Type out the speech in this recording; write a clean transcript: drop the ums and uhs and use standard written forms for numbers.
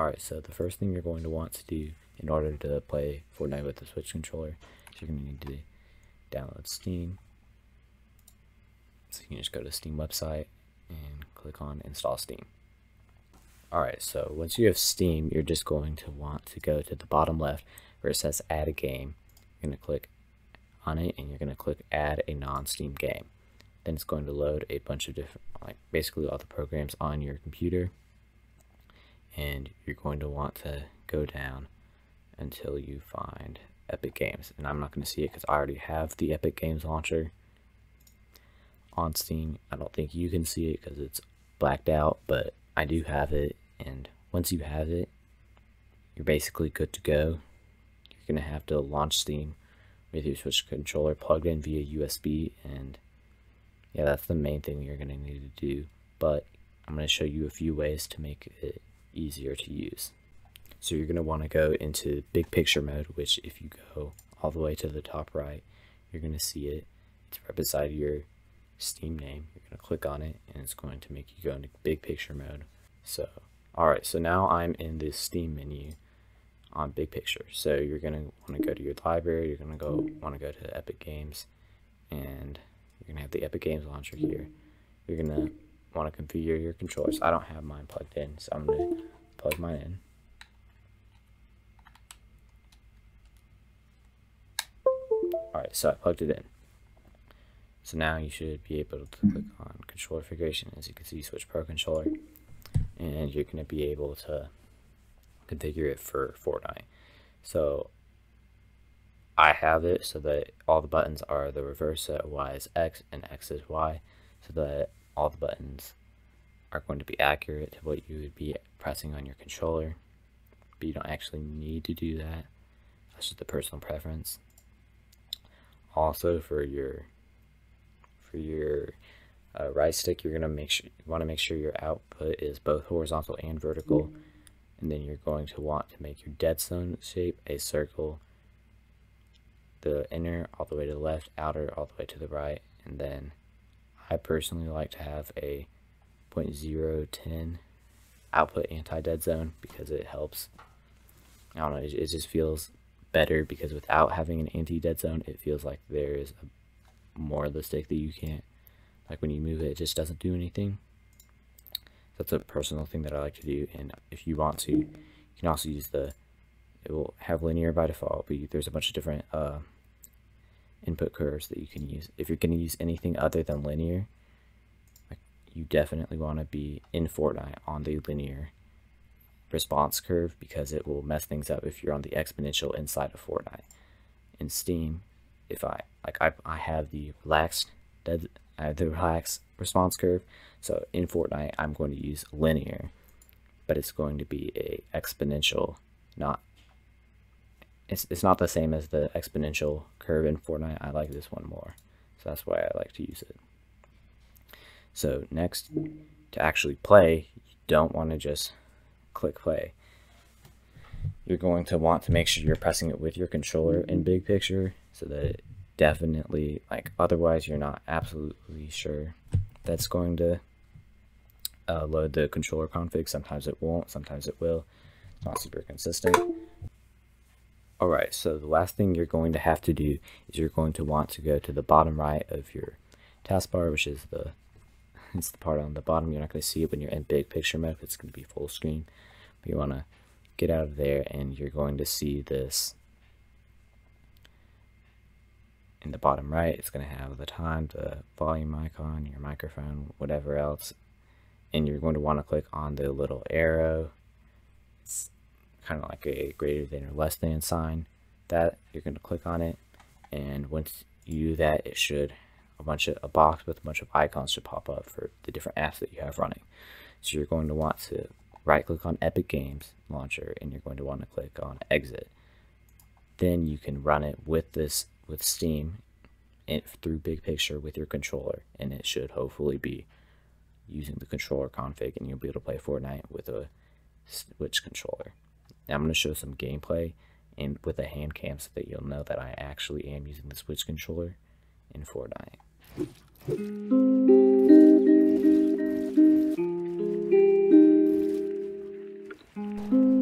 Alright, so the first thing you're going to want to do in order to play Fortnite with the Switch controller is you're going to need to download Steam. So you can just go to the Steam website and click on Install Steam. Alright, so once you have Steam, you're just going to want to go to the bottom left where it says Add a Game. You're going to click on it and you're going to click Add a non-Steam game. Then it's going to load a bunch of different, like basically all the programs on your computer. And you're going to want to go down until you find Epic Games. And I'm not going to see it because I already have the Epic Games launcher on Steam. I don't think you can see it because it's blacked out, but I do have it. And once you have it, you're basically good to go. You're going to have to launch Steam with your Switch controller plugged in via USB. And yeah, that's the main thing you're going to need to do. But I'm going to show you a few ways to make it easier to use. So you're going to want to go into big picture mode, which if you go all the way to the top right, you're going to see it. It's right beside your Steam name. You're going to click on it and it's going to make you go into big picture mode. So alright, so now I'm in the Steam menu on big picture. So you're going to want to go to your library, you're going to want to go to Epic Games, and you're going to have the Epic Games launcher here. You're going to want to configure your controllers. I don't have mine plugged in, so I'm going to plug mine in. Alright, so I plugged it in. So now you should be able to click on controller configuration. As you can see, Switch Pro controller, and you're going to be able to configure it for Fortnite. So I have it so that all the buttons are the reverse, so Y is X and X is Y, so that all the buttons are going to be accurate to what you would be pressing on your controller. But you don't actually need to do that. That's just a personal preference. Also, for your right stick, you're gonna want to make sure your output is both horizontal and vertical, and then you're going to want to make your dead zone shape a circle, the inner all the way to the left, outer all the way to the right, and then I personally like to have a 0.010 output anti-dead zone because it helps. I don't know, it just feels better because without having an anti-dead zone, it feels like there is more of the stick that you can't, like when you move it, it just doesn't do anything. That's a personal thing that I like to do. And if you want to, you can also use it will have linear by default, but there's a bunch of different input curves that you can use. If you're going to use anything other than linear, like, you definitely want to be in Fortnite on the linear response curve because it will mess things up if you're on the exponential inside of Fortnite. In Steam, if I have the relaxed response curve, so in Fortnite I'm going to use linear, but it's going to be a exponential, it's not the same as the exponential curve in Fortnite. I like this one more, so that's why I like to use it. So next, to actually play, you don't want to just click play. You're going to want to make sure you're pressing it with your controller in big picture so that it definitely, otherwise you're not absolutely sure that's going to load the controller config. Sometimes it won't, sometimes it will. It's not super consistent. Alright, so the last thing you're going to have to do is you're going to want to go to the bottom right of your taskbar, which is it's the part on the bottom. You're not going to see it when you're in big picture mode. It's going to be full screen. But you want to get out of there and you're going to see this in the bottom right. It's going to have the time, the volume icon, your microphone, whatever else. And you're going to want to click on the little arrow. It's kind of like a greater than or less than sign. That you're going to click on it, and once you do that, it should a box with a bunch of icons should pop up for the different apps that you have running. So you're going to want to right click on Epic Games Launcher and you're going to want to click on Exit. Then you can run it with Steam through big picture with your controller, and it should hopefully be using the controller config, and you'll be able to play Fortnite with a Switch controller. Now I'm going to show some gameplay and with a hand cam so that you'll know that I actually am using the Switch controller in Fortnite. you.